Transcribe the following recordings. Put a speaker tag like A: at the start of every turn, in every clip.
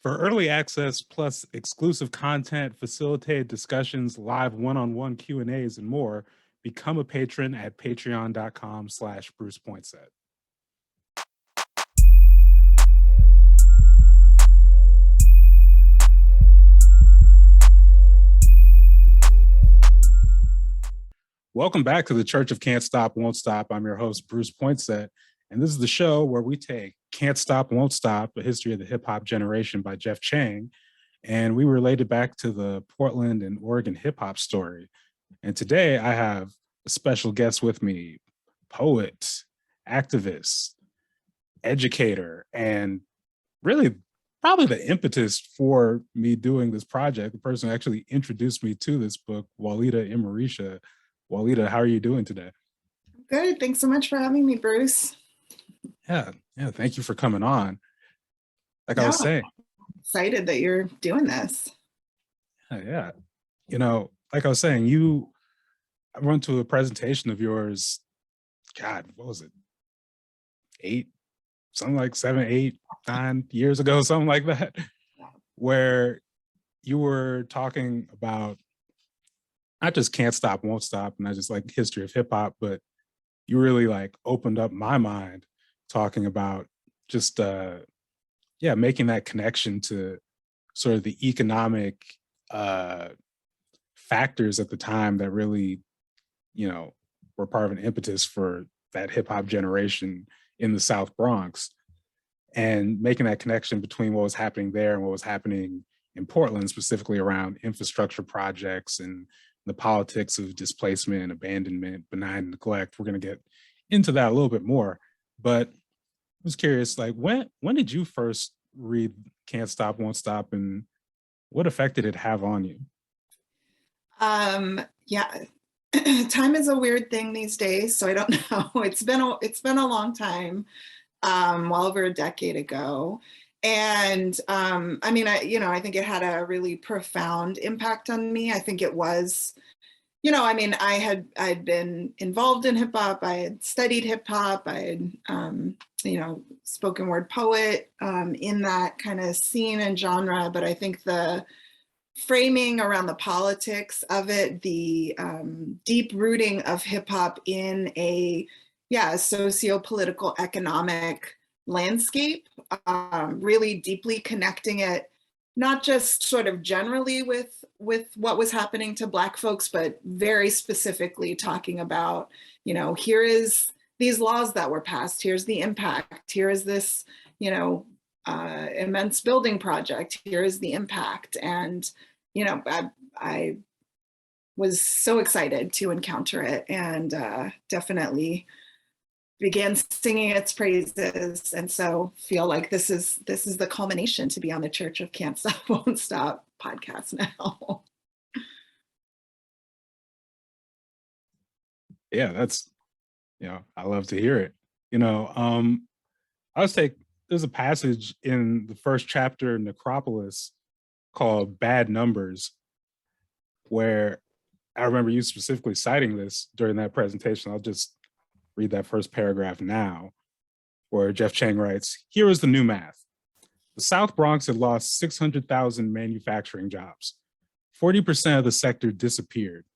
A: For early access plus exclusive content, facilitated discussions, live one-on-one Q&As, and more, become a patron at patreon.com/BrucePointset. Welcome back to the Church of Can't Stop Won't Stop. I'm your host, Bruce Pointset, and this is the show where we take Can't Stop Won't Stop, A History of the Hip Hop Generation by Jeff Chang, and we relate it back to the Portland and Oregon hip hop story. And today I have a special guest with me, poet, activist, educator, and really probably the impetus for me doing this project, the person who actually introduced me to this book, Walidah Imarisha. Walidah, how are you doing today?
B: Good. Thanks so much for having me, Bruce.
A: Yeah. Thank you for coming on. I was saying,
B: excited that you're doing this.
A: Yeah. Like I was saying, I went to a presentation of yours. God, what was it? 7, 8, 9 years ago, something like that, where you were talking about not just Can't Stop, Won't Stop, and not just like history of hip hop, but you really like opened up my mind talking about just, making that connection to sort of the economic factors at the time that really, were part of an impetus for that hip hop generation in the South Bronx, and making that connection between what was happening there and what was happening in Portland, specifically around infrastructure projects and the politics of displacement, abandonment, benign neglect. We're going to get into that a little bit more, but I was curious, like when did you first read Can't Stop, Won't Stop, and what effect did it have on you?
B: Yeah, time is a weird thing these days, so I don't know. It's been a long time, well over a decade ago. And I think it had a really profound impact on me. I think it was, I'd been involved in hip hop. I had studied hip hop. I had, spoken word poet in that kind of scene and genre. But I think the framing around the politics of it, the deep rooting of hip hop in a socio-political economic landscape, really deeply connecting it, not just sort of generally with what was happening to Black folks, but very specifically talking about, here is these laws that were passed, here's the impact, here is this, immense building project, here is the impact. And, I was so excited to encounter it, and definitely began singing its praises, and so feel like this is the culmination to be on the Church of Can't Stop Won't Stop podcast now.
A: Yeah, that's, I love to hear it. I would say there's a passage in the first chapter, Necropolis, called Bad Numbers, where I remember you specifically citing this during that presentation. I'll just read that first paragraph now, where Jeff Chang writes, "Here is the new math. The South Bronx had lost 600,000 manufacturing jobs. 40% of the sector disappeared.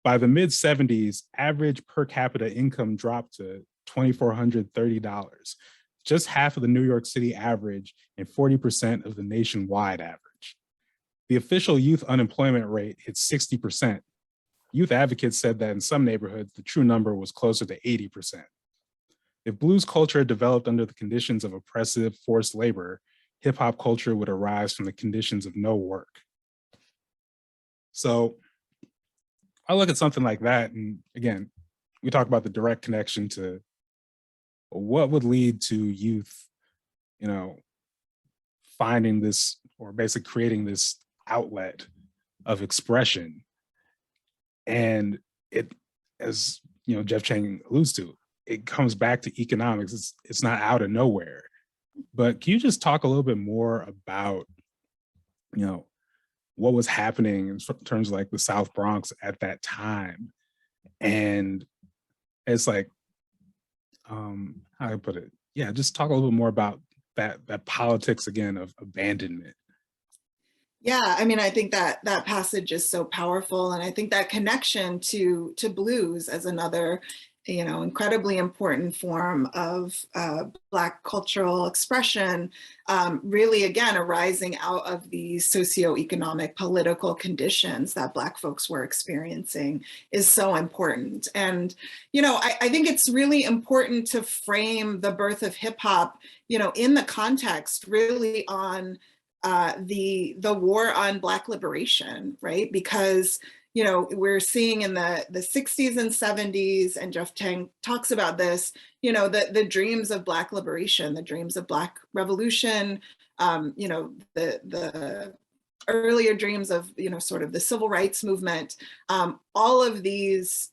A: By the mid-70s, average per capita income dropped to $2,430, just half of the New York City average and 40% of the nationwide average. The official youth unemployment rate hit 60%. Youth advocates said that in some neighborhoods, the true number was closer to 80%. If blues culture had developed under the conditions of oppressive forced labor, hip hop culture would arise from the conditions of no work." So I look at something like that, and again, we talk about the direct connection to what would lead to youth, finding this, or basically creating this outlet of expression. And it, as Jeff Chang alludes to, it comes back to economics. It's not out of nowhere. But can you just talk a little bit more about, what was happening in terms of like the South Bronx at that time? And it's like, how do I put it? Yeah, just talk a little bit more about that politics again of abandonment.
B: Yeah, I mean, I think that that passage is so powerful, and I think that connection to blues as another, incredibly important form of Black cultural expression, really again arising out of these socioeconomic political conditions that Black folks were experiencing is so important. And I think it's really important to frame the birth of hip hop, in the context really on the war on Black liberation, right? Because we're seeing in the 60s and 70s, and Jeff Chang talks about this, the dreams of Black liberation, the dreams of Black revolution, the earlier dreams of sort of the civil rights movement, all of these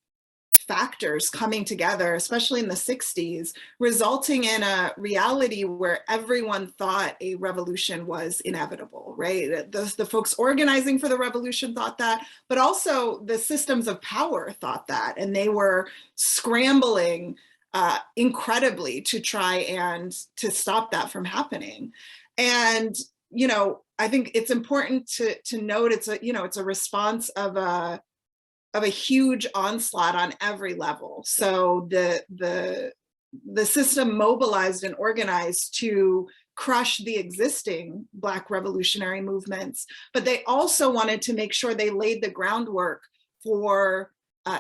B: factors coming together, especially in the 60s, resulting in a reality where everyone thought a revolution was inevitable, right? The folks organizing for the revolution thought that, but also the systems of power thought that, and they were scrambling incredibly to try and to stop that from happening. And, I think it's important to note it's a response of a huge onslaught on every level. So the system mobilized and organized to crush the existing Black revolutionary movements, but they also wanted to make sure they laid the groundwork for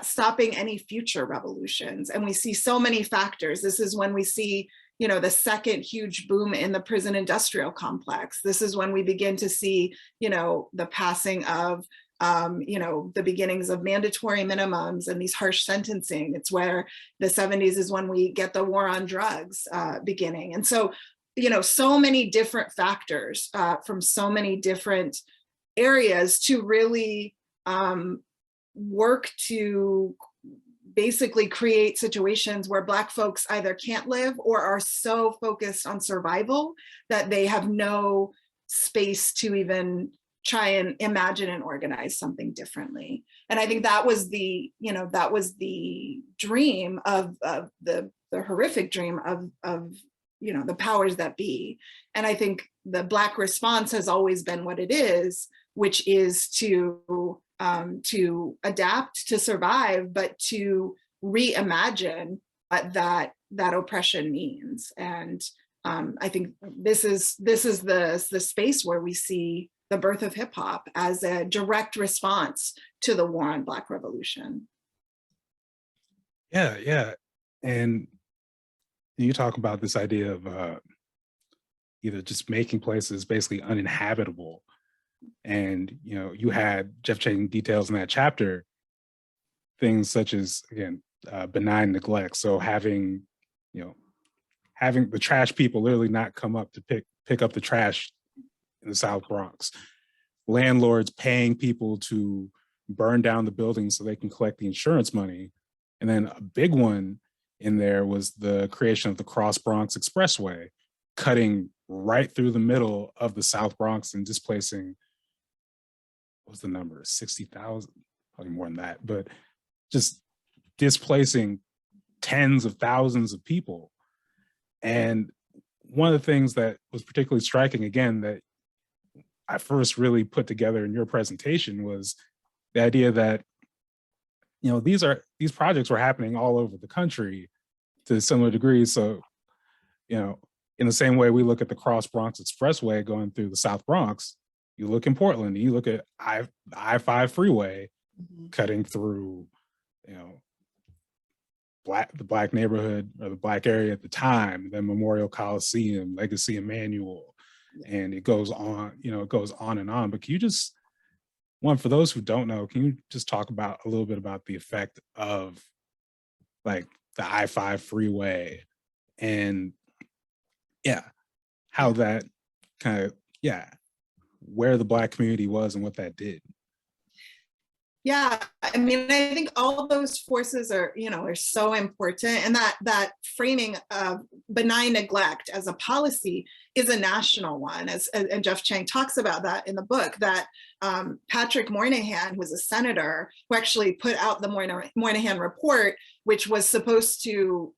B: stopping any future revolutions. And we see so many factors. This is when we see the second huge boom in the prison industrial complex. This is when we begin to see the passing of the beginnings of mandatory minimums and these harsh sentencing. It's where the 70s is when we get the war on drugs beginning. And so, so many different factors from so many different areas to really work to basically create situations where Black folks either can't live or are so focused on survival that they have no space to even try and imagine and organize something differently. And I think that was the dream of the horrific dream of the powers that be. And I think the Black response has always been what it is, which is to adapt, to survive, but to reimagine what that oppression means. And I think this is the space where we see the birth of hip hop as a direct response to the war on Black revolution.
A: Yeah. And you talk about this idea of either just making places basically uninhabitable. And, you had Jeff Chang details in that chapter, things such as, again, benign neglect. So having the trash people literally not come up to pick up the trash in the South Bronx, landlords paying people to burn down the buildings so they can collect the insurance money. And then a big one in there was the creation of the Cross Bronx Expressway, cutting right through the middle of the South Bronx and displacing, what was the number, 60,000, probably more than that, but just displacing tens of thousands of people. And one of the things that was particularly striking, again, that I first really put together in your presentation was the idea that, these projects were happening all over the country to similar degrees. So, in the same way we look at the Cross Bronx Expressway going through the South Bronx, you look in Portland, you look at the I-5 freeway cutting through, the Black neighborhood or the Black area at the time, then Memorial Coliseum, Legacy Emanuel, and it goes on, it goes on and on. But can you just, for those who don't know, can you just talk about a little bit about the effect of like the I-5 freeway and how that kind of, where the Black community was and what that did?
B: Yeah, I mean, I think all those forces are so important, and that framing of benign neglect as a policy is a national one, and Jeff Chang talks about that in the book, that Patrick Moynihan, who was a senator, who actually put out the Moynihan report, which was supposed to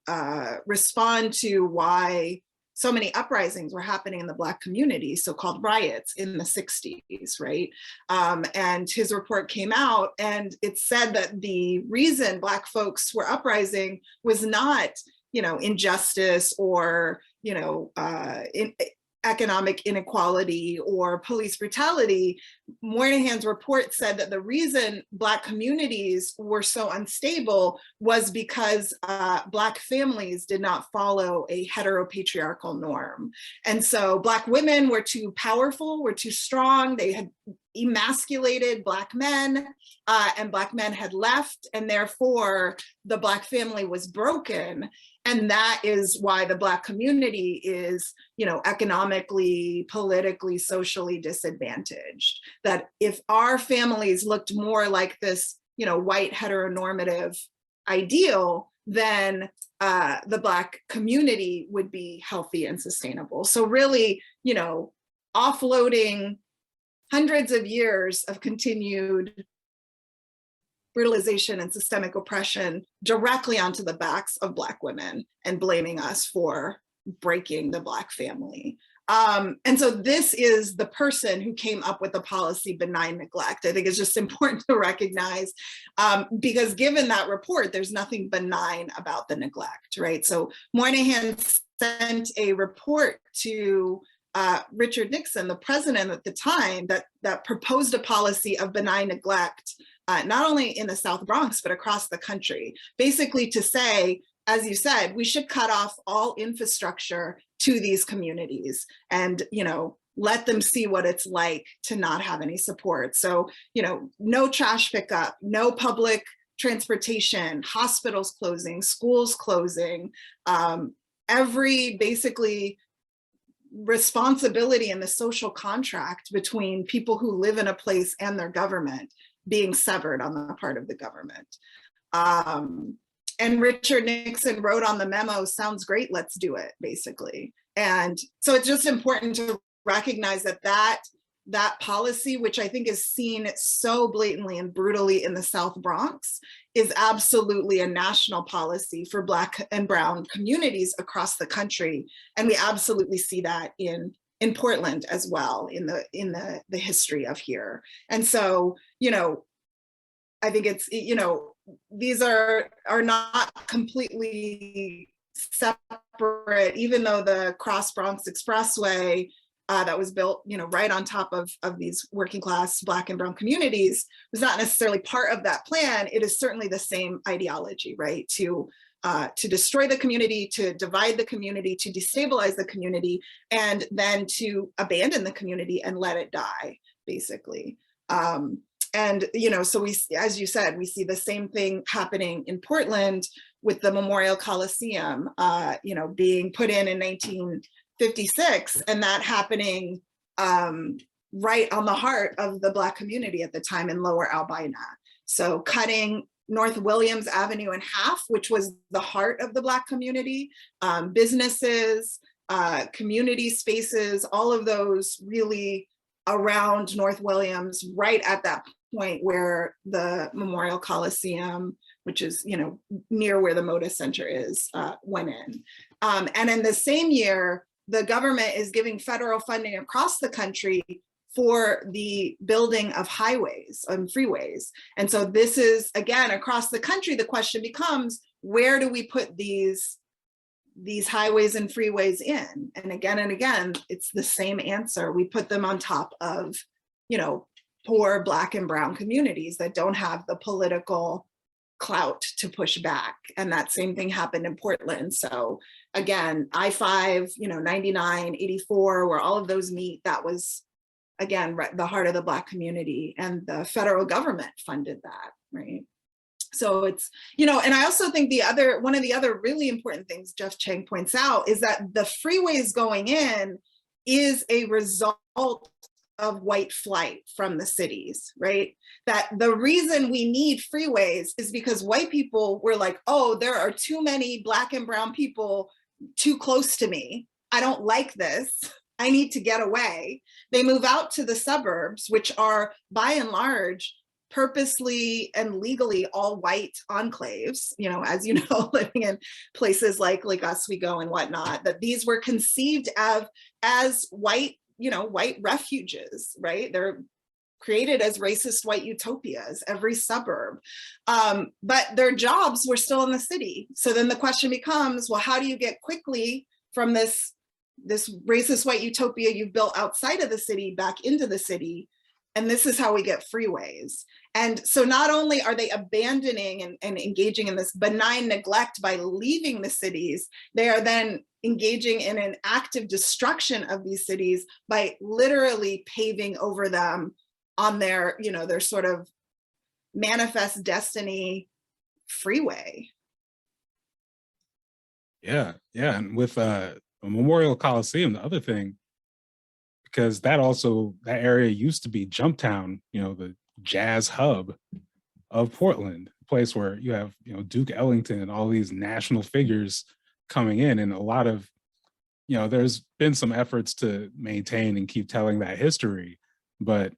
B: respond to why so many uprisings were happening in the Black community, so-called riots in the 60s, right? And his report came out and it said that the reason Black folks were uprising was not, injustice or, economic inequality or police brutality. Moynihan's report said that the reason Black communities were so unstable was because Black families did not follow a heteropatriarchal norm. And so Black women were too powerful, were too strong. They had emasculated Black men, and Black men had left, and therefore the Black family was broken. And that is why the Black community is, economically, politically, socially disadvantaged. That if our families looked more like this, white heteronormative ideal, then the Black community would be healthy and sustainable. So really, offloading hundreds of years of continued brutalization and systemic oppression directly onto the backs of Black women and blaming us for breaking the Black family. And so this is the person who came up with the policy benign neglect. I think it's just important to recognize, because given that report, there's nothing benign about the neglect, right? So Moynihan sent a report to Richard Nixon, the president at the time, that proposed a policy of benign neglect, not only in the South Bronx, but across the country, basically to say, as you said, we should cut off all infrastructure to these communities and, let them see what it's like to not have any support. So, no trash pickup, no public transportation, hospitals closing, schools closing, every basically responsibility in the social contract between people who live in a place and their government being severed on the part of the government. And Richard Nixon wrote on the memo, sounds great, let's do it, basically. And so it's just important to recognize that policy, which I think is seen so blatantly and brutally in the South Bronx, is absolutely a national policy for Black and Brown communities across the country. And we absolutely see that in Portland as well, in the history of here. And so, I think it's, these are not completely separate, even though the Cross Bronx Expressway that was built, right on top of these working class Black and Brown communities was not necessarily part of that plan. It is certainly the same ideology, right? To destroy the community, to divide the community, to destabilize the community, and then to abandon the community and let it die, basically. And, so we, as you said, we see the same thing happening in Portland with the Memorial Coliseum, being put in 1956, and that happening right on the heart of the Black community at the time in Lower Albina. So cutting North Williams Avenue in half, which was the heart of the Black community, businesses, community spaces, all of those really around North Williams, right at that point where the Memorial Coliseum, which is, near where the Moda Center is, went in. And in the same year, the government is giving federal funding across the country for the building of highways and freeways. And so this is, again, across the country, the question becomes, where do we put these highways and freeways in? And again, it's the same answer. We put them on top of, poor Black and Brown communities that don't have the political clout to push back. And that same thing happened in Portland. So again, I-5, 99, 84, where all of those meet, that was, again, the heart of the Black community, and the federal government funded that, right? So it's, and I also think one of the other really important things Jeff Chang points out is that the freeways going in is a result of white flight from the cities, right? That the reason we need freeways is because white people were like, oh, there are too many Black and Brown people too close to me. I don't like this. I need to get away. They move out to the suburbs, which are by and large purposely and legally all white enclaves, you know, as you know, living in places like Oswego and whatnot, that these were conceived of as white, you know, white refuges, right? They're created as racist white utopias, every suburb. But their jobs were still in the city. So then the question becomes, well, how do you get quickly from this racist white utopia you built outside of the city back into the city? And this is how we get freeways. And so not only are they abandoning and engaging in this benign neglect by leaving the cities, they are then engaging in an active destruction of these cities by literally paving over them on their, you know, their sort of manifest destiny freeway.
A: Yeah, yeah. And with a Memorial Coliseum, the other thing, because that area used to be Jumptown, you know, the jazz hub of Portland, a place where you have, you know, Duke Ellington and all these national figures coming in, and a lot of, you know, there's been some efforts to maintain and keep telling that history, but,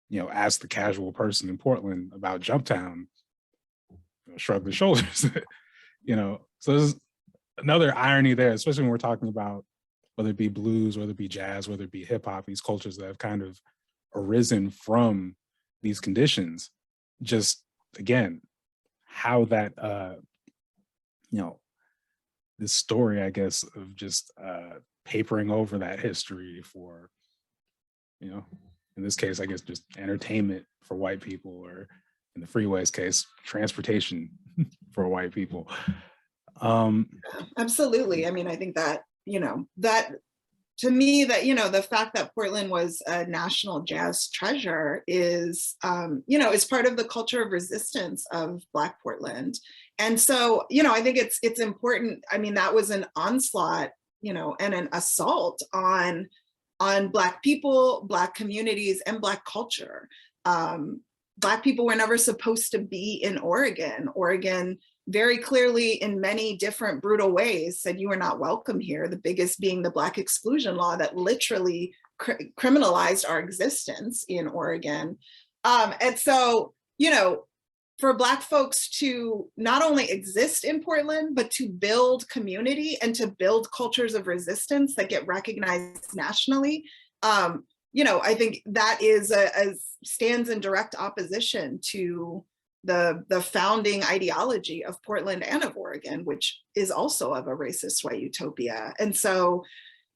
A: you know, ask the casual person in Portland about Jumptown, you know, shrug the shoulders, you know. So there's another irony there, especially when we're talking about whether it be blues, whether it be jazz, whether it be hip hop, these cultures that have kind of arisen from these conditions. Just again, how that you know, this story, I guess, of just papering over that history for, you know, in this case, I guess just entertainment for white people, or in the freeways case, transportation for white people.
B: Absolutely. I mean, I think that, you know, that to me, that, you know, the fact that Portland was a national jazz treasure is, you know, is part of the culture of resistance of Black Portland. And so, you know, I think it's important. I mean, that was an onslaught, you know, and an assault on Black people, Black communities, and Black culture. Black people were never supposed to be in Oregon. Oregon very clearly, in many different brutal ways, said you are not welcome here, the biggest being the Black exclusion law that literally criminalized our existence in Oregon. And so, you know, for Black folks to not only exist in Portland, but to build community and to build cultures of resistance that get recognized nationally, you know, I think that is stands in direct opposition to the founding ideology of Portland and of Oregon, which is also of a racist white utopia. And so,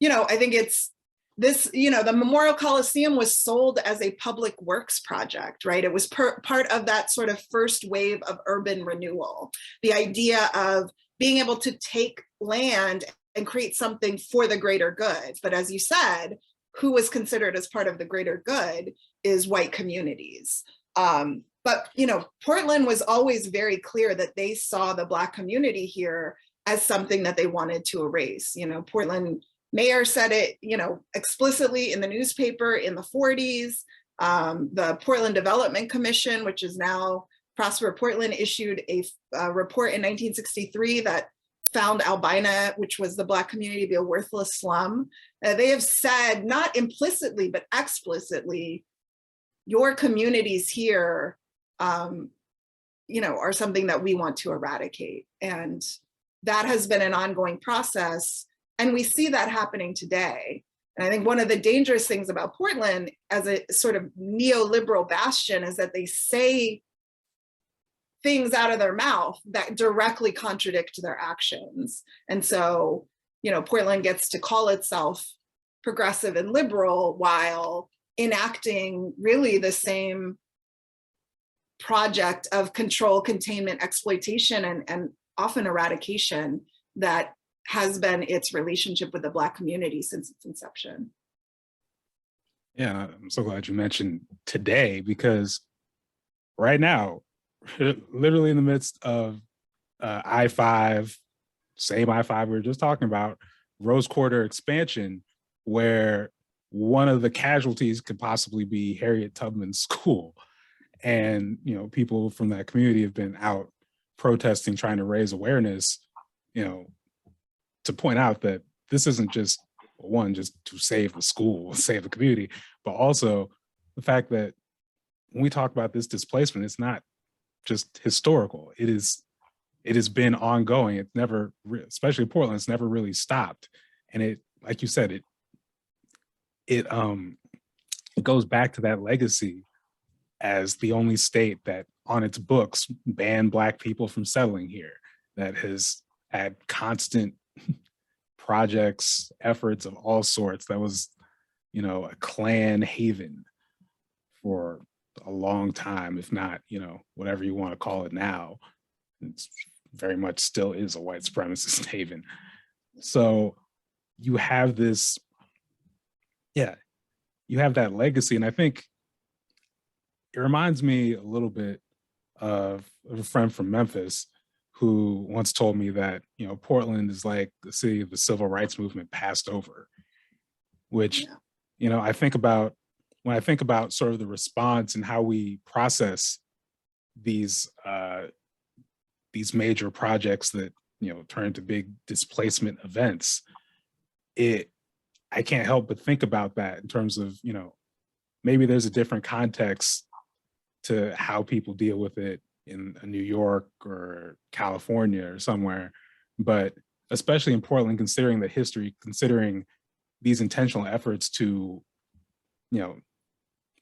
B: you know, I think it's this, you know, the Memorial Coliseum was sold as a public works project, right? It was part of that sort of first wave of urban renewal, the idea of being able to take land and create something for the greater good. But as you said, who was considered as part of the greater good is white communities. But, you know, Portland was always very clear that they saw the Black community here as something that they wanted to erase. You know, Portland mayor said it, you know, explicitly in the newspaper in the 40s. The Portland Development Commission, which is now Prosper Portland, issued a report in 1963 that found Albina, which was the Black community, to be a worthless slum. They have said, not implicitly, but explicitly, your communities here, you know, are something that we want to eradicate. And that has been an ongoing process. And we see that happening today. And I think one of the dangerous things about Portland as a sort of neoliberal bastion is that they say things out of their mouth that directly contradict their actions. And so, you know, Portland gets to call itself progressive and liberal while enacting really the same project of control, containment, exploitation, and often eradication that has been its relationship with the Black community since its inception.
A: Yeah, I'm so glad you mentioned today, because right now, literally in the midst of I-5, same I-5 we were just talking about, Rose Quarter expansion, where one of the casualties could possibly be Harriet Tubman's school. And, you know, people from that community have been out protesting, trying to raise awareness, you know, to point out that this isn't just to save the school, save the community, but also the fact that when we talk about this displacement, it's not just historical. It has been ongoing. It's never, especially Portland, it's never really stopped. And it, like you said, it goes back to that legacy as the only state that on its books banned Black people from settling here, that has had constant projects, efforts of all sorts, that was, you know, a Klan haven for a long time, if not, you know, whatever you want to call it now. It's very much still is a white supremacist haven. So you have this, yeah, you have that legacy. And I think it reminds me a little bit of a friend from Memphis who once told me that, you know, Portland is like the city of the civil rights movement passed over, which,
B: Yeah.
A: you know, I think about when I think about sort of the response and how we process these major projects that, you know, turn into big displacement events. I can't help but think about that in terms of, you know, maybe there's a different context to how people deal with it in New York or California or somewhere, but especially in Portland, considering the history, considering these intentional efforts to, you know,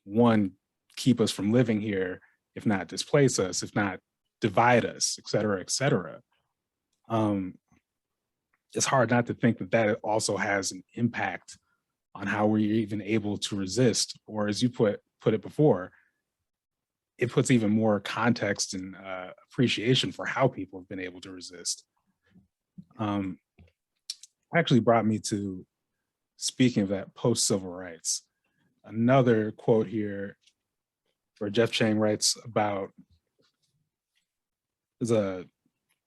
A: one, keep us from living here, if not displace us, if not divide us, et cetera, et cetera. It's hard not to think that that also has an impact on how we're even able to resist, or as you put it before, it puts even more context and appreciation for how people have been able to resist. Actually brought me to, speaking of that, post-civil rights, another quote here where Jeff Chang writes about, there's a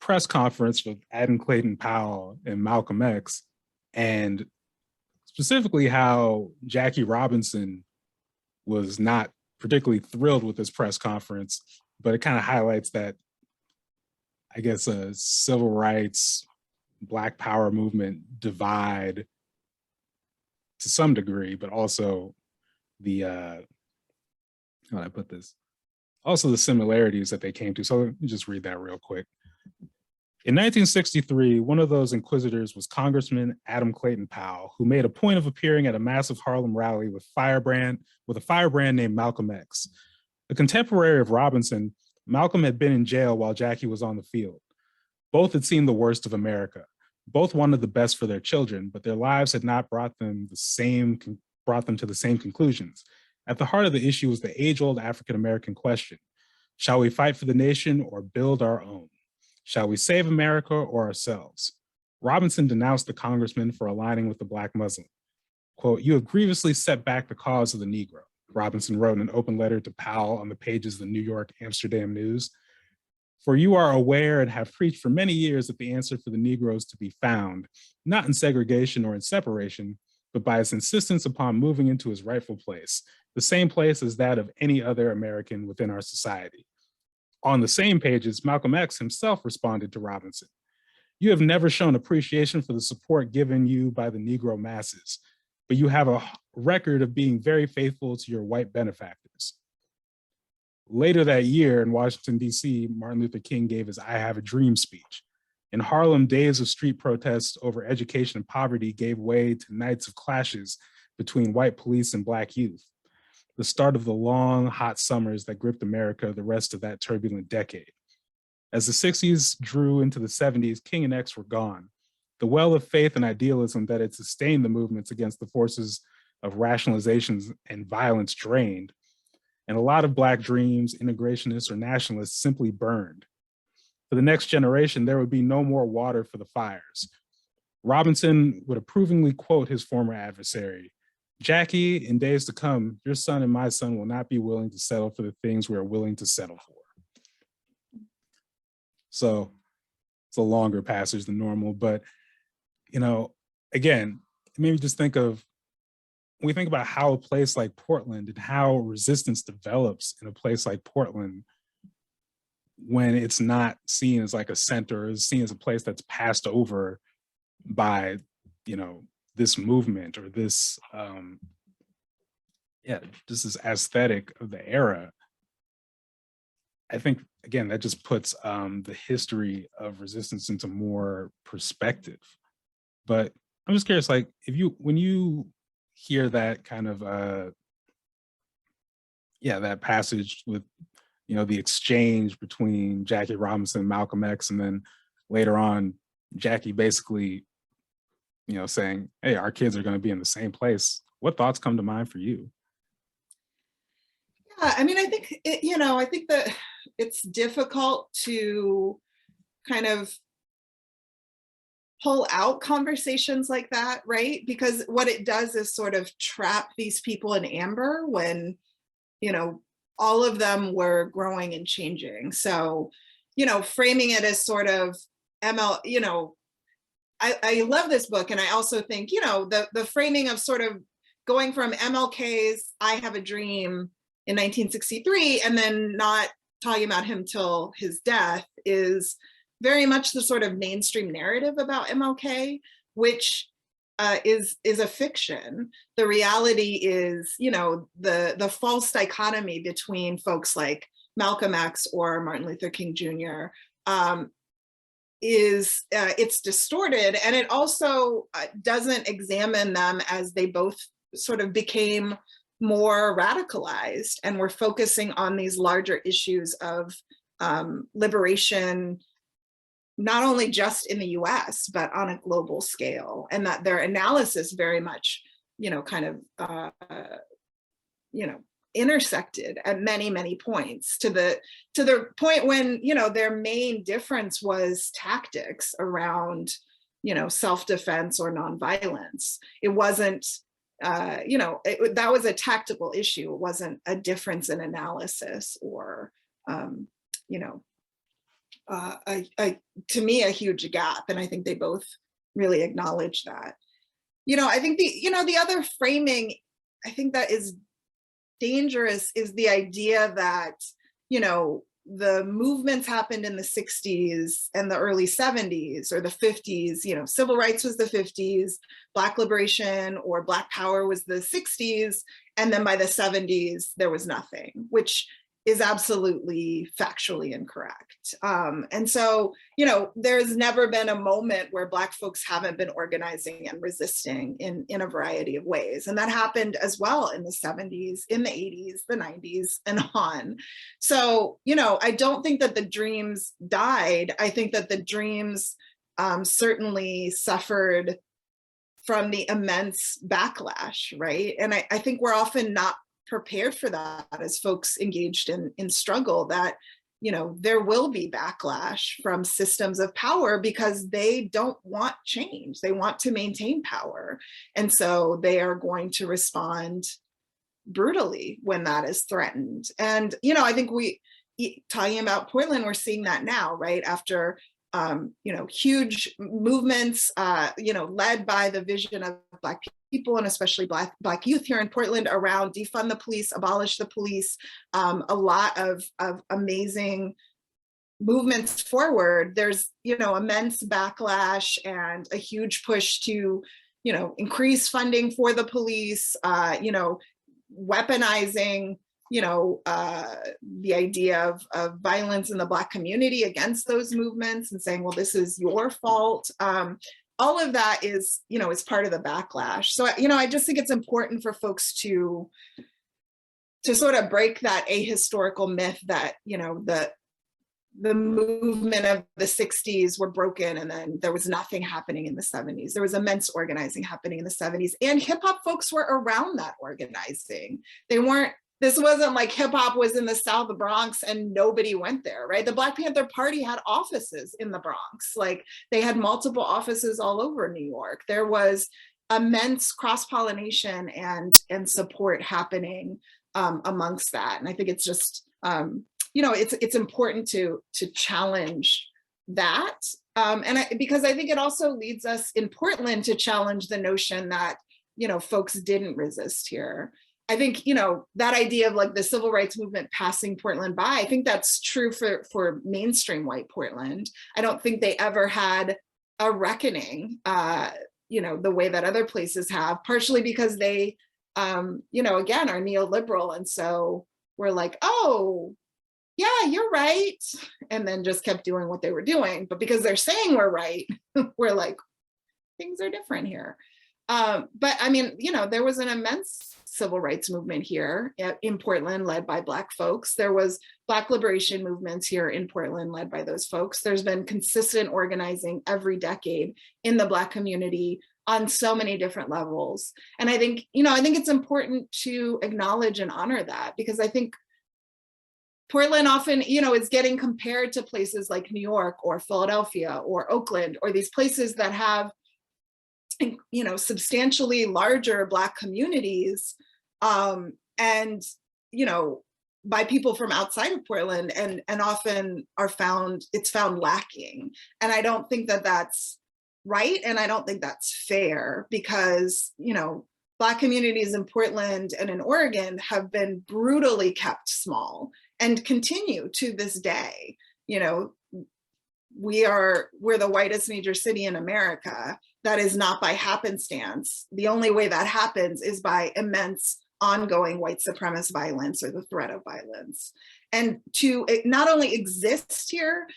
A: press conference with Adam Clayton Powell and Malcolm X, and specifically how Jackie Robinson was not particularly thrilled with this press conference, but it kind of highlights that, I guess, a civil rights, Black power movement divide to some degree, but also the, how do I put this? Also the similarities that they came to. So let me just read that real quick. In 1963, one of those inquisitors was Congressman Adam Clayton Powell, who made a point of appearing at a massive Harlem rally with a firebrand named Malcolm X. A contemporary of Robinson, Malcolm had been in jail while Jackie was on the field. Both had seen the worst of America. Both wanted the best for their children, but their lives had not brought them to the same conclusions. At the heart of the issue was the age-old African-American question: shall we fight for the nation or build our own? Shall we save America or ourselves? Robinson denounced the congressman for aligning with the Black Muslim. Quote, "You have grievously set back the cause of the Negro," Robinson wrote in an open letter to Powell on the pages of the New York Amsterdam News. "For you are aware and have preached for many years that the answer for the Negroes to be found, not in segregation or in separation, but by his insistence upon moving into his rightful place, the same place as that of any other American within our society." On the same pages, Malcolm X himself responded to Robinson: "You have never shown appreciation for the support given you by the Negro masses, but you have a record of being very faithful to your white benefactors." Later that year in Washington, D.C., Martin Luther King gave his "I Have a Dream" speech. In Harlem, days of street protests over education and poverty gave way to nights of clashes between white police and Black youth, the start of the long, hot summers that gripped America the rest of that turbulent decade. As the 60s drew into the 70s, King and X were gone. The well of faith and idealism that had sustained the movements against the forces of rationalizations and violence drained, and a lot of Black dreams, integrationists or nationalists, simply burned. For the next generation, there would be no more water for the fires. Robinson would approvingly quote his former adversary: "Jackie, in days to come, your son and my son will not be willing to settle for the things we are willing to settle for." So it's a longer passage than normal, but, you know, again, it made me just think of, when we think about how a place like Portland and how resistance develops in a place like Portland, when it's not seen as like a center, it's seen as a place that's passed over by, you know, this movement or this, just this aesthetic of the era. I think, again, that just puts the history of resistance into more perspective. But I'm just curious, like, when you hear that kind of, that passage with, the exchange between Jackie Robinson and Malcolm X, and then later on, Jackie basically, saying, hey, our kids are going to be in the same place. What thoughts come to mind for you?
B: Yeah, I mean, I think, I think that it's difficult to kind of pull out conversations like that, right? Because what it does is sort of trap these people in amber when, all of them were growing and changing. So, framing it as sort of ML, I love this book. And I also think, the framing of sort of going from MLK's I Have a Dream in 1963 and then not talking about him till his death is very much the sort of mainstream narrative about MLK, which is a fiction. The reality is, the false dichotomy between folks like Malcolm X or Martin Luther King Jr. Is it's distorted, and it also doesn't examine them as they both sort of became more radicalized and we're focusing on these larger issues of liberation, not only just in the US, but on a global scale, and that their analysis very much, intersected at many, many points to the point when, their main difference was tactics around, self-defense or nonviolence. It wasn't, that was a tactical issue. It wasn't a difference in analysis or, to me, a huge gap. And I think they both really acknowledge that. I think the other framing, I think that is dangerous is the idea that, the movements happened in the 60s and the early 70s or the 50s, civil rights was the 50s, Black liberation or Black power was the 60s. And then by the 70s, there was nothing, which is absolutely factually incorrect. And so, there's never been a moment where Black folks haven't been organizing and resisting in a variety of ways. And that happened as well in the 70s, in the 80s, the 90s, and on. So, I don't think that the dreams died. I think that the dreams certainly suffered from the immense backlash, right? And I think we're often not prepared for that as folks engaged in struggle, that there will be backlash from systems of power because they don't want change. They want to maintain power. And so they are going to respond brutally when that is threatened. And, I think talking about Portland, we're seeing that now, right? After huge movements, led by the vision of Black people and especially Black youth here in Portland around defund the police, abolish the police, a lot of amazing movements forward. There's, immense backlash and a huge push to, increase funding for the police, weaponizing the idea of violence in the Black community against those movements and saying, well, this is your fault. All of that is, is part of the backlash. So, I just think it's important for folks to sort of break that ahistorical myth that, the movement of the 60s were broken and then there was nothing happening in the 70s. There was immense organizing happening in the 70s, and hip hop folks were around that organizing. This wasn't like hip hop was in the South Bronx and nobody went there, right? The Black Panther Party had offices in the Bronx. Like they had multiple offices all over New York. There was immense cross-pollination and support happening amongst that. And I think it's just, it's important to challenge that. Because I think it also leads us in Portland to challenge the notion that, folks didn't resist here. I think, that idea of like the civil rights movement passing Portland by, I think that's true for mainstream white Portland. I don't think they ever had a reckoning, the way that other places have, partially because they, again, are neoliberal. And so we're like, oh, yeah, you're right. And then just kept doing what they were doing. But because they're saying we're right, we're like, things are different here. But I mean, you know, there was an immense civil rights movement here in Portland led by Black folks. There was Black liberation movements here in Portland led by those folks. There's been consistent organizing every decade in the Black community on so many different levels. And I think, you know, I think it's important to acknowledge and honor that, because I think Portland often, you know, is getting compared to places like New York or Philadelphia or Oakland, or these places that have, you know, substantially larger Black communities, and, you know, by people from outside of Portland, and often it's found lacking. And I don't think that that's right, and I don't think that's fair, because, you know, Black communities in Portland and in Oregon have been brutally kept small and continue to this day. You know, we're the whitest major city in America. That is not by happenstance. The only way that happens is by immense ongoing white supremacist violence or the threat of violence. And to not only exist here,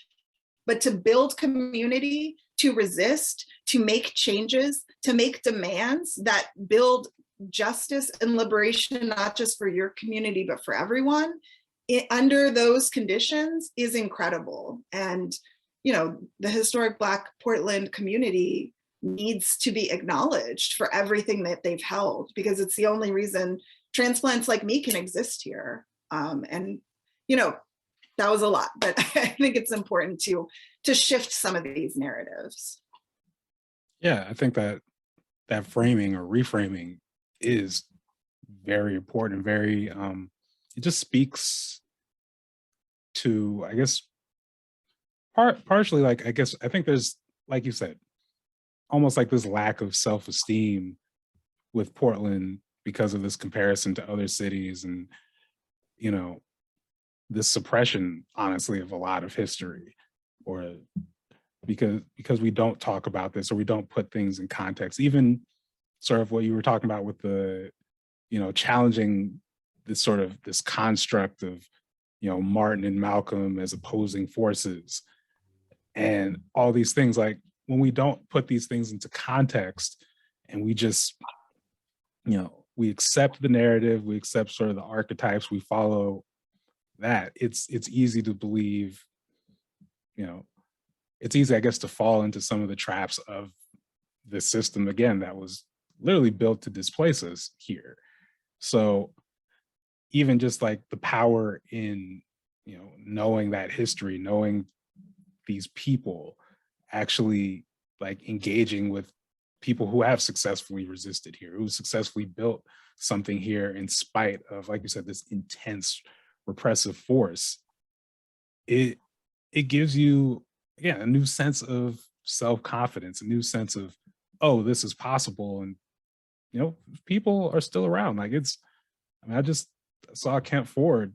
B: but to build community, to resist, to make changes, to make demands that build justice and liberation, not just for your community, but for everyone, under those conditions is incredible. And, you know, the historic Black Portland community needs to be acknowledged for everything that they've held, because it's the only reason transplants like me can exist here. And, you know, that was a lot, but I think it's important to shift some of these narratives.
A: Yeah, I think that that framing or reframing is very important, very it just speaks to, I guess, partially, like, I guess I think there's, like you said, almost like this lack of self-esteem with Portland because of this comparison to other cities, and, you know, this suppression, honestly, of a lot of history, or because we don't talk about this, or we don't put things in context. Even sort of what you were talking about with the, you know, challenging this sort of this construct of, you know, Martin and Malcolm as opposing forces and all these things. Like, when we don't put these things into context, and we just, you know, we accept the narrative, we accept sort of the archetypes, we follow that, it's easy to believe, you know, it's easy, I guess, to fall into some of the traps of the system, again, that was literally built to displace us here. So even just like the power in, you know, knowing that history, knowing these people, actually like engaging with people who have successfully resisted here, who successfully built something here in spite of, like you said, this intense repressive force, it gives you, again, a new sense of self-confidence, a new sense of, oh, this is possible. And, you know, people are still around. Like, it's, I mean, I just saw Kent Ford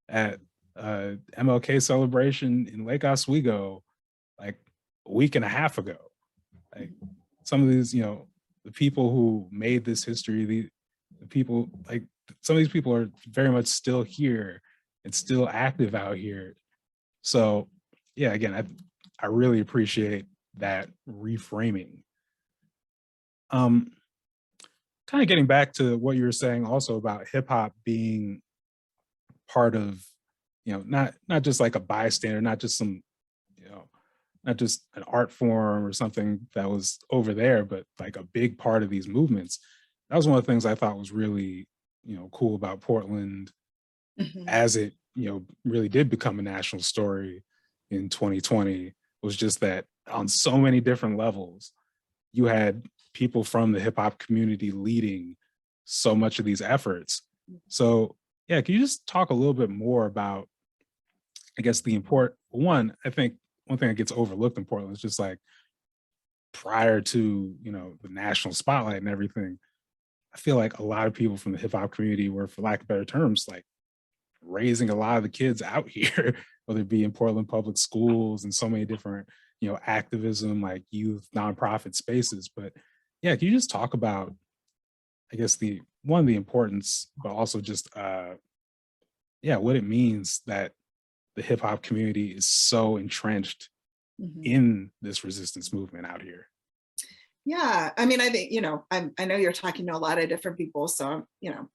A: at MLK celebration in Lake Oswego like a week and a half ago. Like, some of these, you know, the people who made this history, the people, like, some of these people are very much still here and still active out here. So yeah, again, I really appreciate that reframing. Kind of getting back to what you were saying also about hip hop being part of, you know, not just like a bystander, not just some, you know, not just an art form or something that was over there, but like a big part of these movements. That was one of the things I thought was really, you know, cool about Portland, as it, you know, really did become a national story in 2020, was just that on so many different levels, you had people from the hip hop community leading so much of these efforts. So yeah, can you just talk a little bit more about, I guess, the one, I think one thing that gets overlooked in Portland is just like, prior to, you know, the national spotlight and everything, I feel like a lot of people from the hip hop community were, for lack of better terms, like raising a lot of the kids out here, whether it be in Portland public schools and so many different, you know, activism, like youth, nonprofit spaces. But yeah, can you just talk about, I guess, the importance, but also just yeah, what it means that the hip hop community is so entrenched in this resistance movement out here.
B: Yeah, I mean, I think, I know you're talking to a lot of different people, so,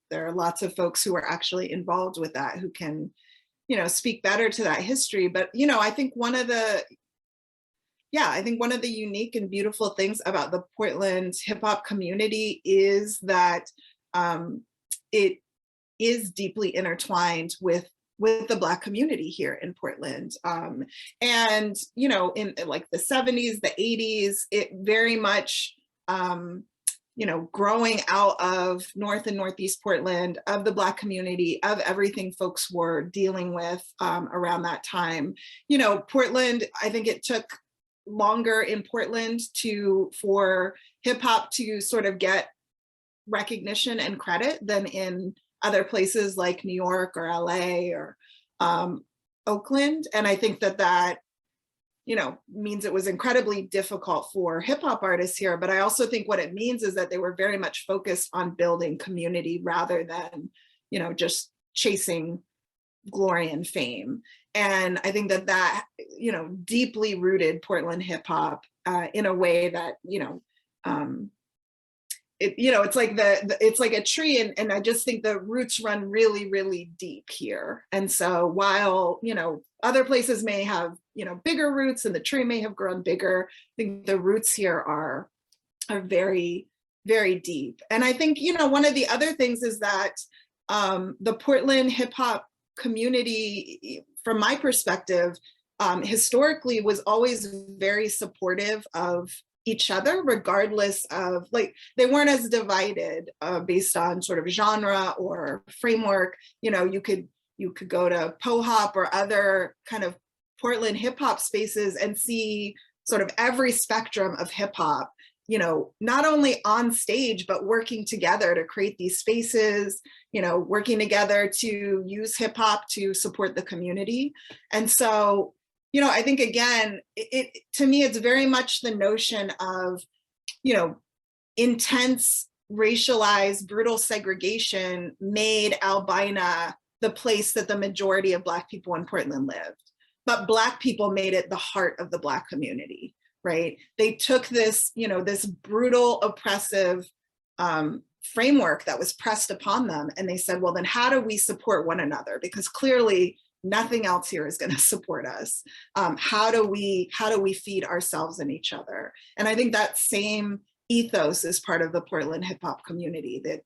B: there are lots of folks who are actually involved with that who can, speak better to that history. But, I think one of the unique and beautiful things about the Portland hip hop community is that it is deeply intertwined with the Black community here in Portland. And, in like the 70s, the 80s, it very much, growing out of North and Northeast Portland, of the Black community, of everything folks were dealing with around that time. Portland, I think it took longer in Portland for hip hop to sort of get recognition and credit than in other places like New York or LA or Oakland. And I think that means it was incredibly difficult for hip hop artists here. But I also think what it means is that they were very much focused on building community rather than, just chasing glory and fame. And I think that deeply rooted Portland hip hop in a way that, it's like it's like a tree, and I just think the roots run really, really deep here. And so while other places may have bigger roots and the tree may have grown bigger, I think the roots here are very, very deep. And I think one of the other things is that the Portland hip hop community, from my perspective, historically was always very supportive of each other, regardless of, like, they weren't as divided based on sort of genre or framework. You could go to PoHop or other kind of Portland hip hop spaces and see sort of every spectrum of hip hop, not only on stage, but working together to create these spaces, working together to use hip hop to support the community. And so, I think, again, to me, it's very much the notion of, intense, racialized, brutal segregation made Albina the place that the majority of Black people in Portland lived. But Black people made it the heart of the Black community, right? They took this, this brutal, oppressive framework that was pressed upon them, and they said, well, then how do we support one another? Because clearly nothing else here is going to support us. How do we feed ourselves and each other? And I think that same ethos is part of the Portland hip hop community, that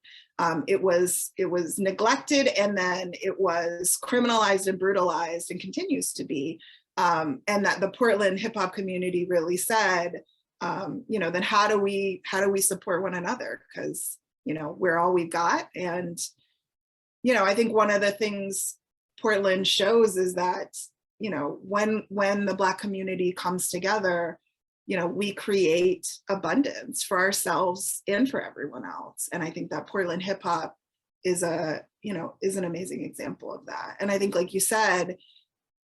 B: it was neglected, and then it was criminalized and brutalized and continues to be. And that the Portland hip hop community really said, then how do we support one another? Because, we're all we've got. And, I think one of the things Portland shows is that, when the Black community comes together, we create abundance for ourselves and for everyone else. And I think that Portland hip hop is an amazing example of that. And I think, like you said,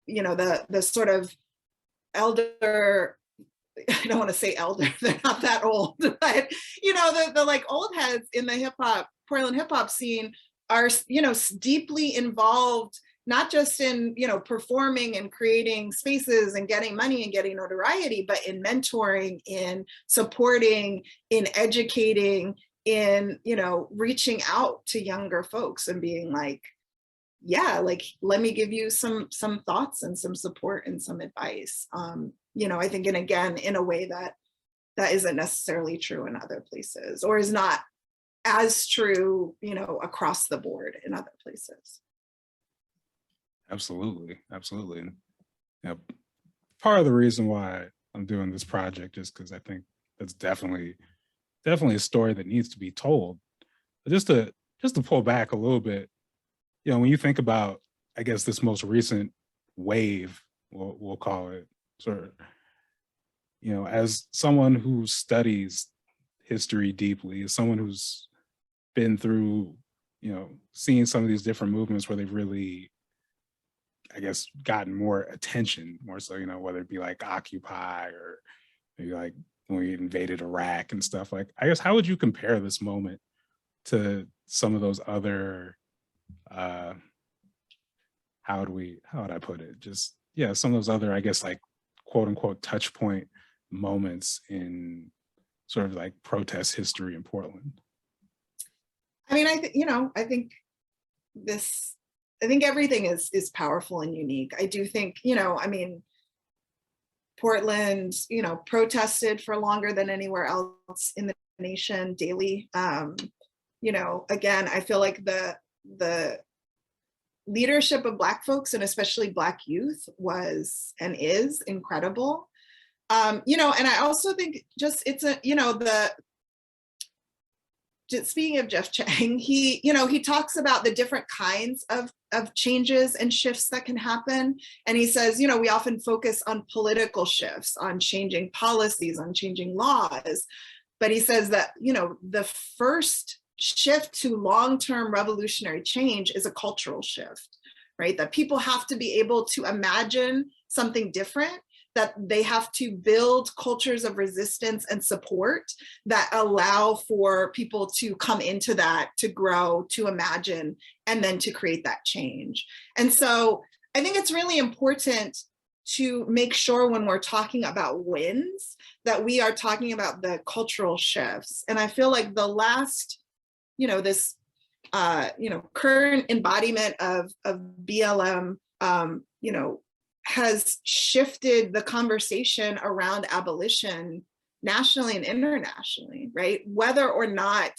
B: the sort of elder, I don't want to say elder, they're not that old, but the like old heads in the Portland hip hop scene are, deeply involved, not just in, performing and creating spaces and getting money and getting notoriety, but in mentoring, in supporting, in educating, in, reaching out to younger folks and being like, yeah, like, let me give you some thoughts and some support and some advice. I think, and again, in a way that isn't necessarily true in other places, or is not as true, across the board in other places.
A: Absolutely. Part of the reason why I'm doing this project is because I think that's definitely a story that needs to be told. But just to pull back a little bit, when you think about, I guess, this most recent wave, we'll call it, sort of, as someone who studies history deeply, as someone who's been through, seeing some of these different movements where they've really, I guess, gotten more attention, more so, whether it be like Occupy or maybe like when we invaded Iraq and stuff. Like, I guess, how would you compare this moment to some of those other how would I put it? Just, yeah, some of those other, I guess, like quote unquote touch point moments in sort of like protest history in Portland.
B: I mean, I think everything is powerful and unique. I do think, I mean, Portland, protested for longer than anywhere else in the nation daily. Again, I feel like the leadership of Black folks and especially Black youth was and is incredible. And I also think speaking of Jeff Chang, he talks about the different kinds of changes and shifts that can happen. And he says, we often focus on political shifts, on changing policies, on changing laws. But he says that, the first shift to long-term revolutionary change is a cultural shift, right? That people have to be able to imagine something different, that they have to build cultures of resistance and support that allow for people to come into that, to grow, to imagine, and then to create that change. And so I think it's really important to make sure when we're talking about wins, that we are talking about the cultural shifts. And I feel like the last, this, current embodiment of BLM, has shifted the conversation around abolition nationally and internationally, right? Whether or not,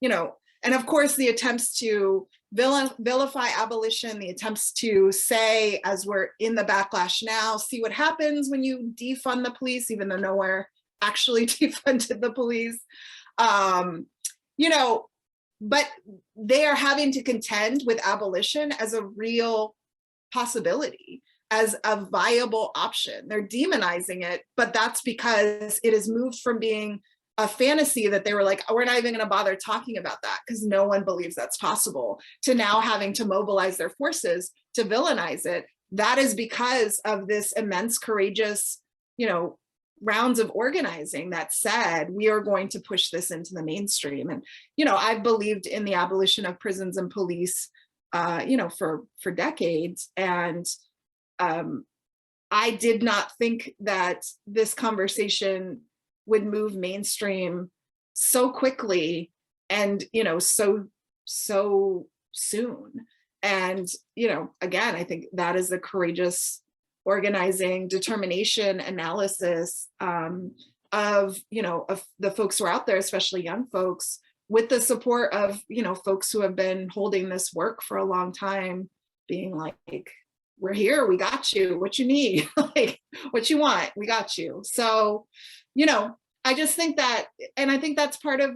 B: and of course the attempts to vilify abolition, the attempts to say, as we're in the backlash now, see what happens when you defund the police, even though nowhere actually defunded the police, but they are having to contend with abolition as a real possibility, as a viable option. They're demonizing it, but that's because it has moved from being a fantasy that they were like, oh, we're not even going to bother talking about that because no one believes that's possible, to now having to mobilize their forces to villainize it. That is because of this immense, courageous, rounds of organizing that said, we are going to push this into the mainstream. And, I've believed in the abolition of prisons and police, for decades. And I did not think that this conversation would move mainstream so quickly and, so soon. And, again, I think that is the courageous organizing, determination, analysis of the folks who are out there, especially young folks, with the support of, folks who have been holding this work for a long time, being like, we're here, we got you, what you need, like what you want, we got you. So, I just think that, and I think that's part of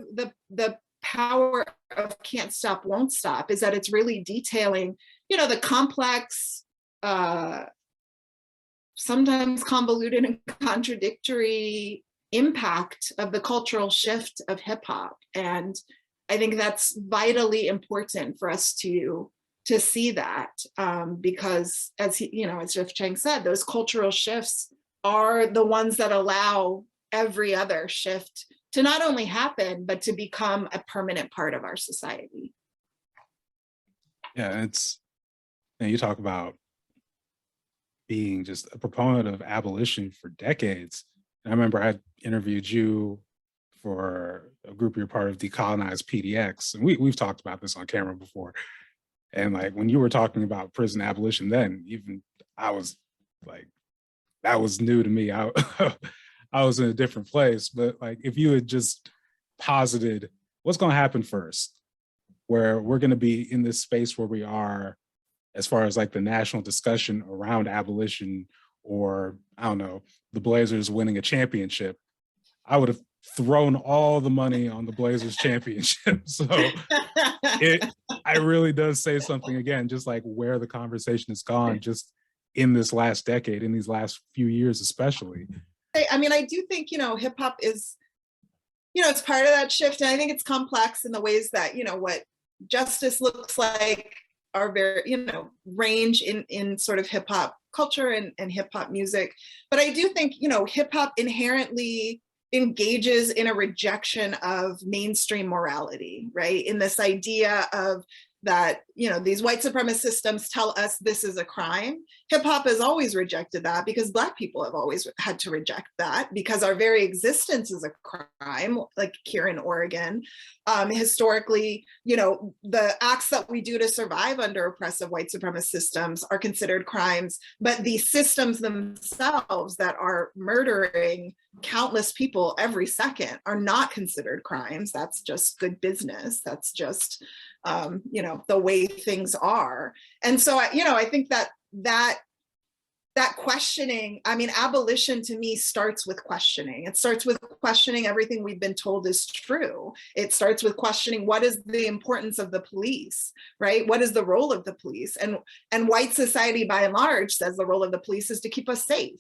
B: the power of Can't Stop, Won't Stop, is that it's really detailing, the complex, sometimes convoluted and contradictory impact of the cultural shift of hip hop. And I think that's vitally important for us to see that, because as Jeff Chang said, those cultural shifts are the ones that allow every other shift to not only happen, but to become a permanent part of our society.
A: Yeah, you talk about being just a proponent of abolition for decades. And I remember I interviewed you for a group you're part of, Decolonize PDX, and we've talked about this on camera before. And like when you were talking about prison abolition, then even I was like, that was new to me. I was in a different place. But like if you had just posited what's going to happen first, where we're going to be in this space where we are as far as like the national discussion around abolition, or I don't know, the Blazers winning a championship, I would have thrown all the money on the Blazers championship. So it really does say something, again, just like where the conversation has gone just in this last decade, in these last few years, especially.
B: I mean, I do think, hip hop is, it's part of that shift. And I think it's complex in the ways that, what justice looks like are very, range in sort of hip hop culture and hip hop music. But I do think, hip hop inherently engages in a rejection of mainstream morality, right? In this idea of that, these white supremacist systems tell us this is a crime. Hip hop has always rejected that because Black people have always had to reject that because our very existence is a crime, like here in Oregon. Historically, the acts that we do to survive under oppressive white supremacist systems are considered crimes, but the systems themselves that are murdering countless people every second are not considered crimes. That's just good business. That's just the way things are. And so I think that questioning, abolition to me starts with questioning. It starts with questioning everything we've been told is true. It starts with questioning what is the importance of the police, right? What is the role of the police? And white society by and large says the role of the police is to keep us safe.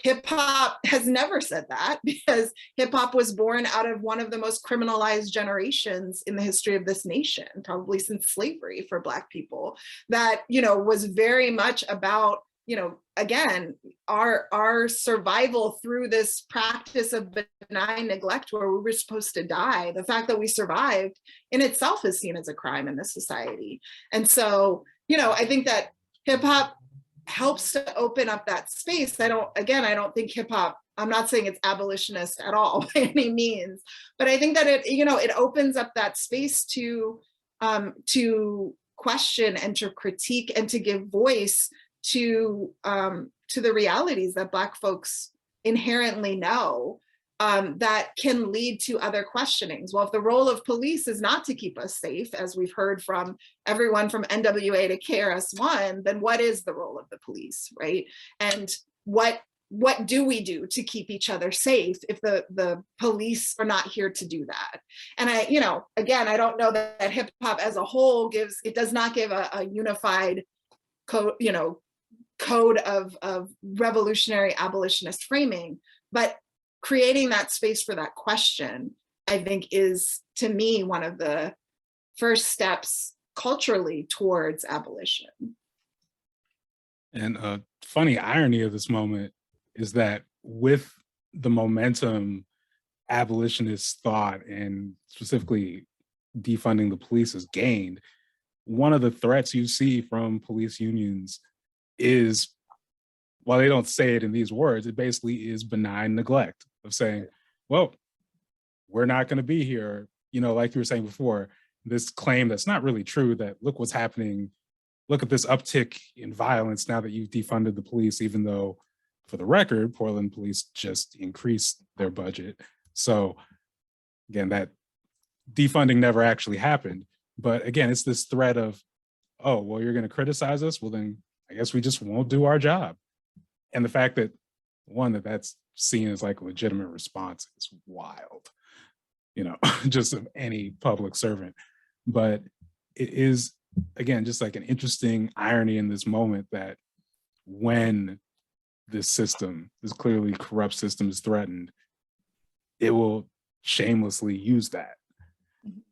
B: Hip hop has never said that because hip hop was born out of one of the most criminalized generations in the history of this nation, probably since slavery for Black people, that, was very much about, again, our survival through this practice of benign neglect where we were supposed to die. The fact that we survived in itself is seen as a crime in this society. And so, I think that hip hop helps to open up that space. I don't think hip hop, I'm not saying it's abolitionist at all by any means, but I think that it opens up that space to question and to critique and to give voice to the realities that Black folks inherently know, that can lead to other questionings. Well, if the role of police is not to keep us safe, as we've heard from everyone from NWA to KRS-One, then what is the role of the police, right? And what do we do to keep each other safe if the police are not here to do that? And I don't know that hip hop as a whole does not give a unified code of revolutionary abolitionist framing, but creating that space for that question, I think, is, to me, one of the first steps culturally towards abolition.
A: And a funny irony of this moment is that with the momentum abolitionist thought and specifically defunding the police has gained, one of the threats you see from police unions is, while they don't say it in these words, it basically is benign neglect of saying, well, we're not going to be here. Like you were saying before, this claim that's not really true, that look what's happening. Look at this uptick in violence now that you've defunded the police, even though, for the record, Portland police just increased their budget. So again, that defunding never actually happened. But again, it's this threat of, oh, well, you're going to criticize us? Well, then I guess we just won't do our job. And the fact that, one, that's seen as like a legitimate response is wild, just of any public servant. But it is, again, just like an interesting irony in this moment that when this clearly corrupt system is threatened, it will shamelessly use that.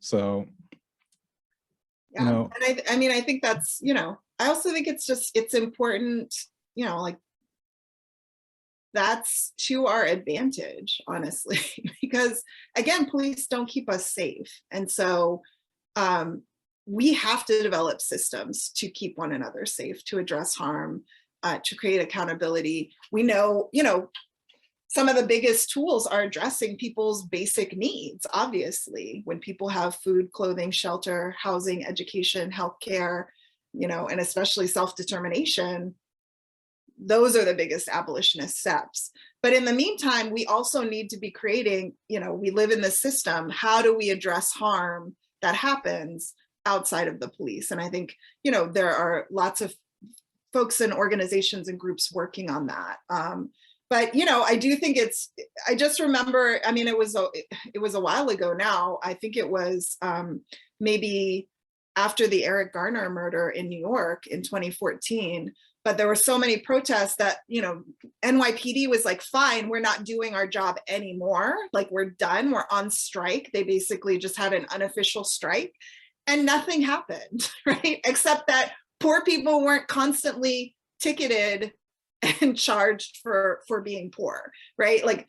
A: So,
B: yeah. And I think that's, I also think it's important, like, that's to our advantage, honestly, because again, police don't keep us safe. And so we have to develop systems to keep one another safe, to address harm, to create accountability. We know, some of the biggest tools are addressing people's basic needs, obviously, when people have food, clothing, shelter, housing, education, healthcare, and especially self-determination. Those are the biggest abolitionist steps. But in the meantime, we also need to be creating, we live in this system. How do we address harm that happens outside of the police? And I think, there are lots of folks and organizations and groups working on that. But, I do think I just remember, it was a while ago now. I think it was maybe after the Eric Garner murder in New York in 2014. But there were so many protests that, NYPD was like, fine, we're not doing our job anymore. Like, we're done, we're on strike. They basically just had an unofficial strike and nothing happened, right? Except that poor people weren't constantly ticketed and charged for being poor, right? Like,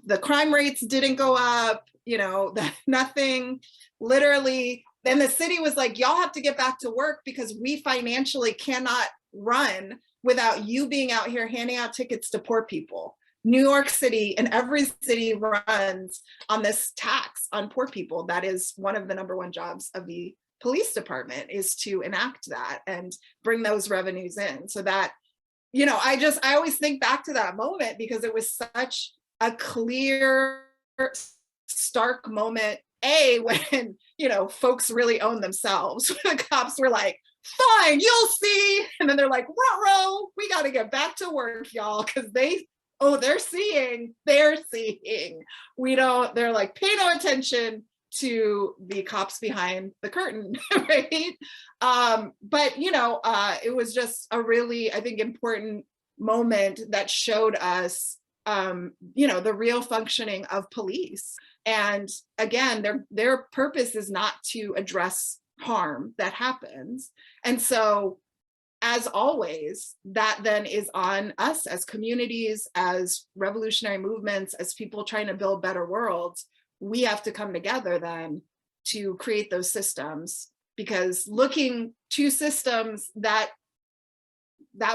B: the crime rates didn't go up, that nothing, literally then the city was like, y'all have to get back to work because we financially cannot run without you being out here handing out tickets to poor people. New York City and every city runs on this tax on poor people. That is one of the #1 jobs of the police department, is to enact that and bring those revenues in. So that, I always think back to that moment because it was such a clear, stark moment, when, folks really own themselves. The cops were like, fine, you'll see. And then they're like, ruh-roh, we got to get back to work, y'all, because they're seeing. They're like, pay no attention to the cops behind the curtain, right? But, it was just a really, I think, important moment that showed us, the real functioning of police. And again, their purpose is not to address harm that happens. And so, as always, that then is on us as communities, as revolutionary movements, as people trying to build better worlds. We have to come together then to create those systems, because looking to systems that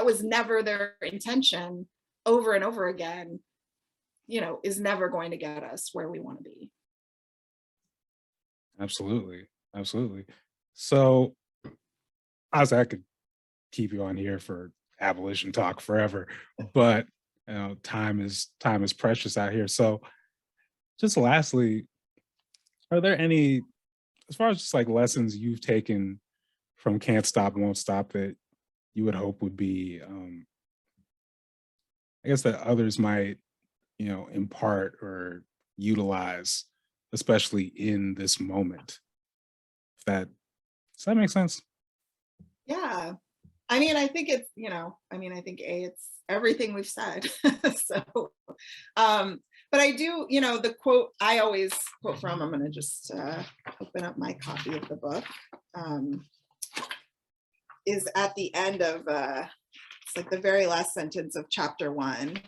B: was never their intention over and over again, is never going to get us where we want to be.
A: Absolutely. Absolutely. So I could keep you on here for abolition talk forever, but time is precious out here. So just lastly, are there any, as far as just like lessons you've taken from Can't Stop Won't Stop, that you would hope would be, I guess, that others might, impart or utilize, especially in this moment? Does that make sense?
B: Yeah. I think it's, I think it's everything we've said. So, but I do, the quote I always quote from, I'm going to just open up my copy of the book, is at the end of, it's like the very last sentence of chapter 1,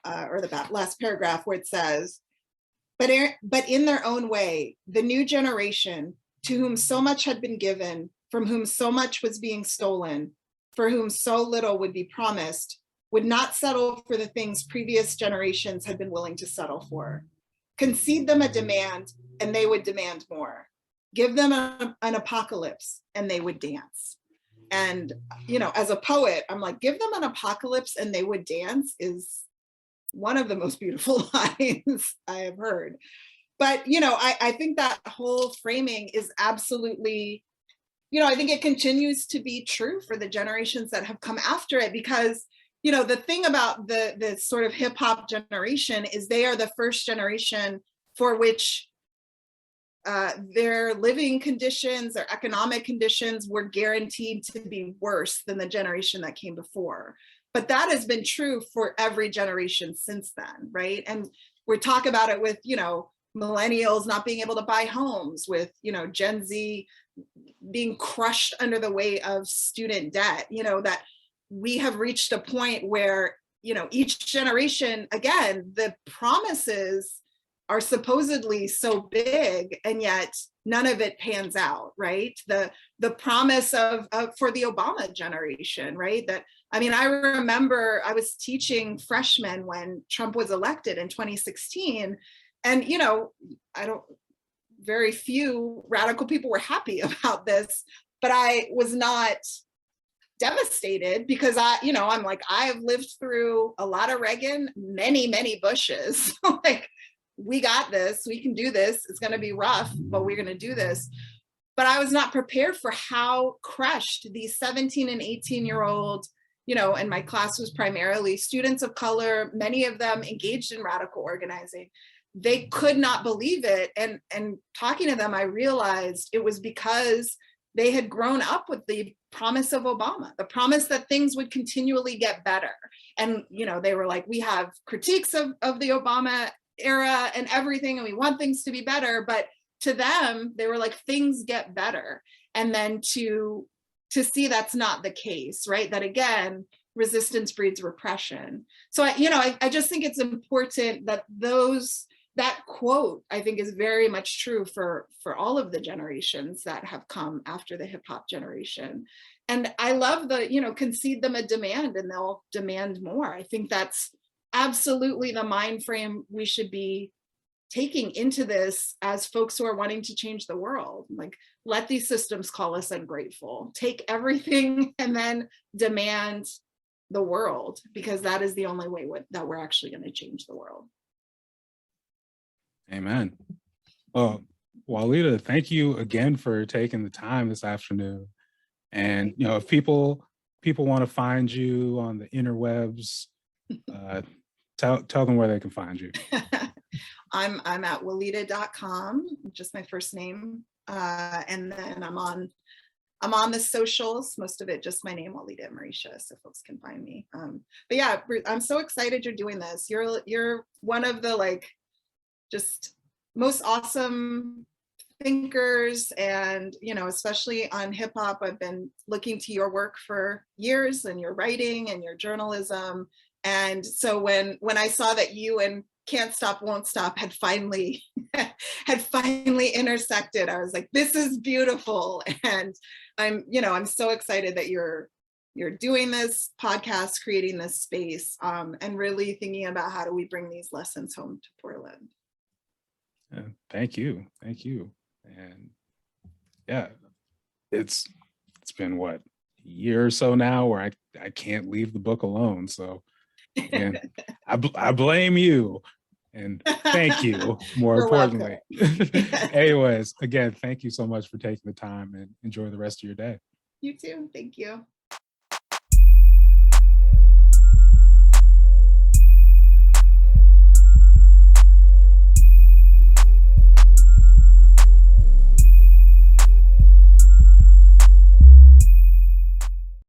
B: or the last paragraph, where it says, but in their own way, the new generation, to whom so much had been given, from whom so much was being stolen, for whom so little would be promised, would not settle for the things previous generations had been willing to settle for. Concede them a demand, and they would demand more. Give them an apocalypse, and they would dance. And, as a poet, I'm like, give them an apocalypse and they would dance is one of the most beautiful lines I have heard. But, I think that whole framing is absolutely, I think it continues to be true for the generations that have come after it, because, the thing about the sort of hip hop generation is they are the first generation for which their living conditions, their economic conditions were guaranteed to be worse than the generation that came before. But that has been true for every generation since then, right? And we talk about it with, millennials not being able to buy homes, with, Gen Z being crushed under the weight of student debt, that we have reached a point where, each generation, again, the promises are supposedly so big, and yet none of it pans out, right? The promise of for the Obama generation, right? That, I remember I was teaching freshmen when Trump was elected in 2016, and very few radical people were happy about this, but I was not devastated, because I'm like, I have lived through a lot of Reagan, many Bushes. Like, we got this, we can do this. It's going to be rough, but we're going to do this. But I was not prepared for how crushed these 17 and 18-year-old, and my class was primarily students of color, many of them engaged in radical organizing. They could not believe it. And talking to them, I realized it was because they had grown up with the promise of Obama, the promise that things would continually get better. And, they were like, we have critiques of the Obama era and everything, and we want things to be better. But to them, they were like, things get better. And then to see that's not the case, right? That again, resistance breeds repression. So I just think it's important that those that quote, I think, is very much true for all of the generations that have come after the hip hop generation. And I love the, concede them a demand and they'll demand more. I think that's absolutely the mind frame we should be taking into this as folks who are wanting to change the world. Like, let these systems call us ungrateful. Take everything and then demand the world, because that is the only way that we're actually going to change the world.
A: Amen. Well, Walidah, thank you again for taking the time this afternoon. And if people want to find you on the interwebs, tell them where they can find you.
B: I'm at walidah.com, just my first name, and then I'm on the socials, most of it just my name, Walidah Imarisha, so folks can find me. But yeah, I'm so excited you're doing this. You're one of the just most awesome thinkers, and especially on hip hop, I've been looking to your work for years, and your writing and your journalism. And so when I saw that you and Cant Stop Wont Stop had finally intersected, I was like, this is beautiful. And I'm so excited that you're doing this podcast, creating this space, and really thinking about how do we bring these lessons home to Portland.
A: Thank you. And yeah, it's been what, a year or so now where I can't leave the book alone. So and I blame you, and thank you more importantly. Anyways, again, thank you so much for taking the time, and enjoy the rest of your day.
B: You too. Thank you.